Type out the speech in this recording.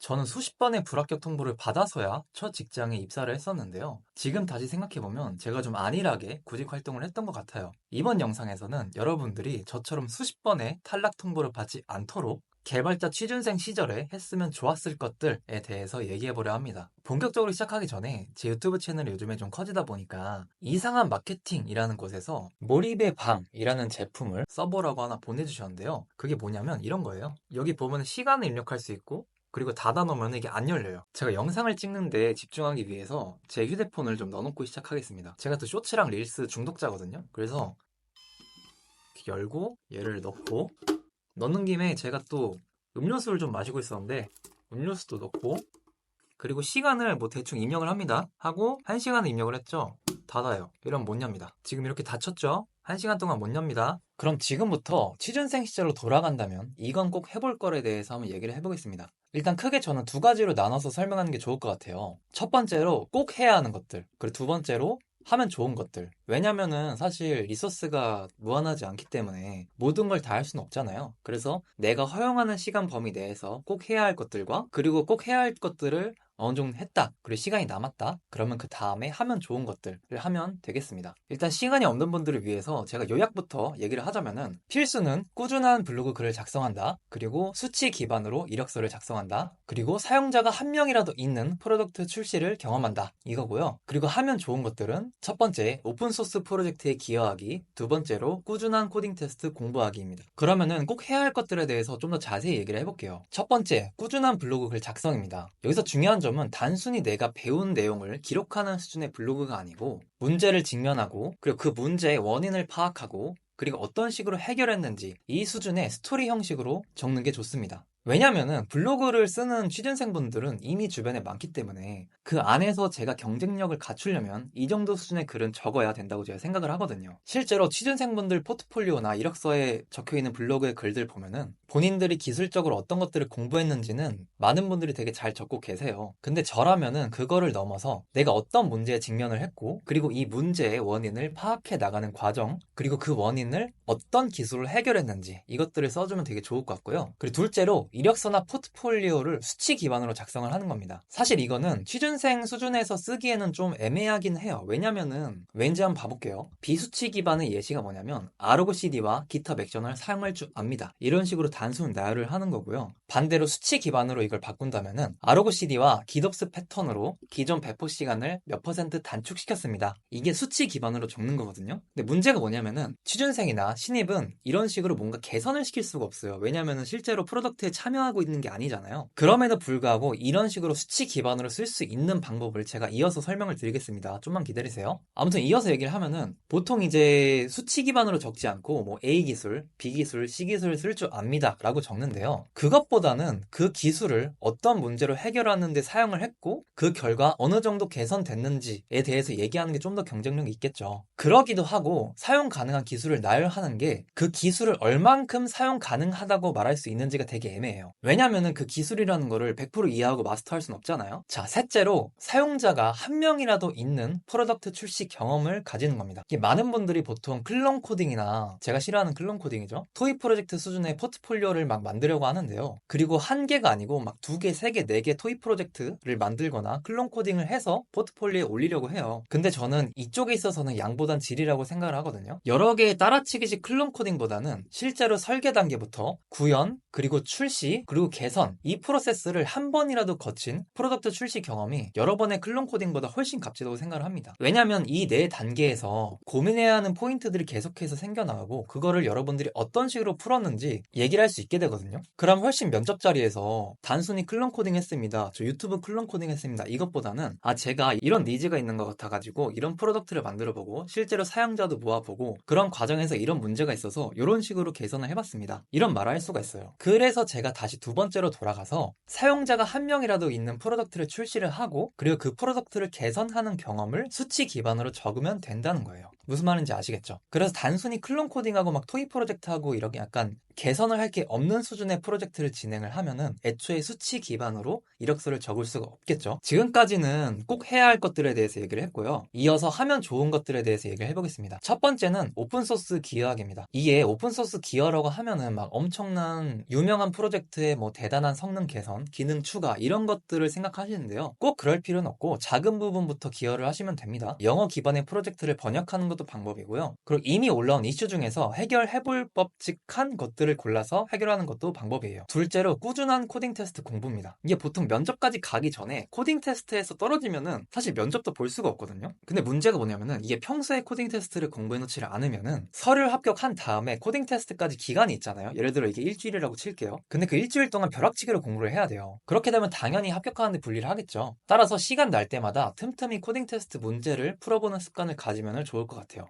저는 수십 번의 불합격 통보를 받아서야 첫 직장에 입사를 했었는데요. 지금 다시 생각해보면 제가 좀 안일하게 구직 활동을 했던 것 같아요. 이번 영상에서는 여러분들이 저처럼 수십 번의 탈락 통보를 받지 않도록 개발자 취준생 시절에 했으면 좋았을 것들에 대해서 얘기해보려 합니다. 본격적으로 시작하기 전에 제 유튜브 채널이 요즘에 좀 커지다 보니까 이상한 마케팅이라는 곳에서 몰입의 방이라는 제품을 써보라고 하나 보내주셨는데요. 그게 뭐냐면 이런 거예요. 여기 보면 시간을 입력할 수 있고 그리고 닫아놓으면 이게 안 열려요. 제가 영상을 찍는데 집중하기 위해서 제 휴대폰을 좀 넣어놓고 시작하겠습니다. 제가 또 쇼츠랑 릴스 중독자거든요. 그래서 이렇게 열고 얘를 넣고 넣는 김에 제가 또 음료수를 좀 마시고 있었는데 음료수도 넣고 그리고 시간을 뭐 대충 입력을 합니다. 하고 1시간을 입력을 했죠. 닫아요. 이러면 못 엽니다. 지금 이렇게 닫혔죠? 1시간 동안 못 엽니다. 그럼 지금부터 취준생 시절로 돌아간다면 이건 꼭 해볼 거에 대해서 한번 얘기를 해보겠습니다. 일단 크게 저는 두 가지로 나눠서 설명하는 게 좋을 것 같아요. 첫 번째로 꼭 해야 하는 것들, 그리고 두 번째로 하면 좋은 것들. 왜냐면은 사실 리소스가 무한하지 않기 때문에 모든 걸 다 할 수는 없잖아요. 그래서 내가 허용하는 시간 범위 내에서 꼭 해야 할 것들과 그리고 꼭 해야 할 것들을 어느 정도 했다. 그리고 시간이 남았다. 그러면 그 다음에 하면 좋은 것들을 하면 되겠습니다. 일단 시간이 없는 분들을 위해서 제가 요약부터 얘기를 하자면은 필수는 꾸준한 블로그 글을 작성한다. 그리고 수치 기반으로 이력서를 작성한다. 그리고 사용자가 한 명이라도 있는 프로덕트 출시를 경험한다. 이거고요. 그리고 하면 좋은 것들은 첫 번째, 오픈소스 프로젝트에 기여하기. 두 번째로 꾸준한 코딩 테스트 공부하기입니다. 그러면은 꼭 해야 할 것들에 대해서 좀 더 자세히 얘기를 해볼게요. 첫 번째, 꾸준한 블로그 글 작성입니다. 여기서 중요한 점은 단순히 내가 배운 내용을 기록하는 수준의 블로그가 아니고 문제를 직면하고 그리고 그 문제의 원인을 파악하고 그리고 어떤 식으로 해결했는지 이 수준의 스토리 형식으로 적는 게 좋습니다. 왜냐면은 블로그를 쓰는 취준생분들은 이미 주변에 많기 때문에 그 안에서 제가 경쟁력을 갖추려면 이 정도 수준의 글은 적어야 된다고 제가 생각을 하거든요. 실제로 취준생분들 포트폴리오나 이력서에 적혀있는 블로그의 글들 보면은 본인들이 기술적으로 어떤 것들을 공부했는지는 많은 분들이 되게 잘 적고 계세요. 근데 저라면은 그거를 넘어서 내가 어떤 문제에 직면을 했고 그리고 이 문제의 원인을 파악해 나가는 과정 그리고 그 원인을 어떤 기술을 해결했는지 이것들을 써주면 되게 좋을 것 같고요. 그리고 둘째로 이력서나 포트폴리오를 수치 기반으로 작성을 하는 겁니다. 사실 이거는 취준생 수준에서 쓰기에는 좀 애매하긴 해요. 왜냐면은 왠지 한번 봐볼게요. 비수치 기반의 예시가 뭐냐면 ROCD와 GitHub 액션을 사용할 줄 압니다. 이런 식으로 단순 나열을 하는 거고요. 반대로 수치 기반으로 이걸 바꾼다면은 ROCD와 GitOps 패턴으로 기존 배포 시간을 몇 퍼센트 단축시켰습니다. 이게 수치 기반으로 적는 거거든요. 근데 문제가 뭐냐면은 취준생이나 신입은 이런 식으로 뭔가 개선을 시킬 수가 없어요. 왜냐면은 실제로 프로덕트에 참여하고 있는 게 아니잖아요. 그럼에도 불구하고 이런 식으로 수치 기반으로 쓸 수 있는 방법을 제가 이어서 설명을 드리겠습니다. 좀만 기다리세요. 아무튼 이어서 얘기를 하면은 보통 이제 수치 기반으로 적지 않고 뭐 A 기술, B 기술, C 기술을 쓸 줄 압니다 라고 적는데요. 그것보다는 그 기술을 어떤 문제로 해결하는데 사용을 했고 그 결과 어느 정도 개선됐는지에 대해서 얘기하는 게 좀 더 경쟁력이 있겠죠. 그러기도 하고 사용 가능한 기술을 나열하는 게 그 기술을 얼만큼 사용 가능하다고 말할 수 있는지가 되게 애매해요. 왜냐면은 그 기술이라는 거를 100% 이해하고 마스터할 순 없잖아요. 자, 셋째로 사용자가 한 명이라도 있는 프로덕트 출시 경험을 가지는 겁니다. 이게 많은 분들이 보통 클론 코딩이나 제가 싫어하는 클론 코딩이죠. 토이 프로젝트 수준의 포트폴리오를 막 만들려고 하는데요. 그리고 한 개가 아니고 막 2개, 3개, 4개 토이 프로젝트를 만들거나 클론 코딩을 해서 포트폴리오에 올리려고 해요. 근데 저는 이쪽에 있어서는 양보단 질이라고 생각을 하거든요. 여러 개의 따라치기식 클론 코딩보다는 실제로 설계 단계부터 구현, 그리고 출시, 그리고 개선 이 프로세스를 한 번이라도 거친 프로덕트 출시 경험이 여러 번의 클론 코딩보다 훨씬 값지다고 생각을 합니다. 왜냐면 이 네 단계에서 고민해야 하는 포인트들이 계속해서 생겨나고 그거를 여러분들이 어떤 식으로 풀었는지 얘기를 할 수 있게 되거든요. 그럼 훨씬 면접 자리에서 단순히 클론 코딩 했습니다. 저 유튜브 클론 코딩 했습니다. 이것보다는 제가 이런 니즈가 있는 것 같아가지고 이런 프로덕트를 만들어보고 실제로 사용자도 모아보고 그런 과정에서 이런 문제가 있어서 이런 식으로 개선을 해봤습니다. 이런 말을 할 수가 있어요. 그래서 제가 다시 두 번째로 돌아가서 사용자가 한 명이라도 있는 프로덕트를 출시를 하고 그리고 그 프로덕트를 개선하는 경험을 수치 기반으로 적으면 된다는 거예요. 무슨 말인지 아시겠죠? 그래서 단순히 클론 코딩하고 막 토익 프로젝트하고 이렇게 약간 개선을 할 게 없는 수준의 프로젝트를 진행을 하면은 애초에 수치 기반으로 이력서를 적을 수가 없겠죠. 지금까지는 꼭 해야 할 것들에 대해서 얘기를 했고요. 이어서 하면 좋은 것들에 대해서 얘기를 해보겠습니다. 첫 번째는 오픈소스 기여하기입니다. 이게 오픈소스 기여라고 하면은 막 엄청난 유명한 프로젝트의 뭐 대단한 성능 개선, 기능 추가 이런 것들을 생각하시는데요. 꼭 그럴 필요는 없고 작은 부분부터 기여를 하시면 됩니다. 영어 기반의 프로젝트를 번역하는 것도 방법이고요. 그리고 이미 올라온 이슈 중에서 해결해볼 법칙한 것들을 골라서 해결하는 것도 방법이에요. 둘째로 꾸준한 코딩 테스트 공부입니다. 이게 보통 면접까지 가기 전에 코딩 테스트에서 떨어지면은 사실 면접도 볼 수가 없거든요. 근데 문제가 뭐냐면은 이게 평소에 코딩 테스트를 공부해놓지를 않으면은 서류 합격한 다음에 코딩 테스트까지 기간이 있잖아요. 예를 들어 이게 일주일이라고 칠게요. 근데 그 일주일 동안 벼락치기로 공부를 해야 돼요. 그렇게 되면 당연히 합격하는데 불리를 하겠죠. 따라서 시간 날 때마다 틈틈이 코딩 테스트 문제를 풀어보는 습관을 가지면 좋을 것 같아요.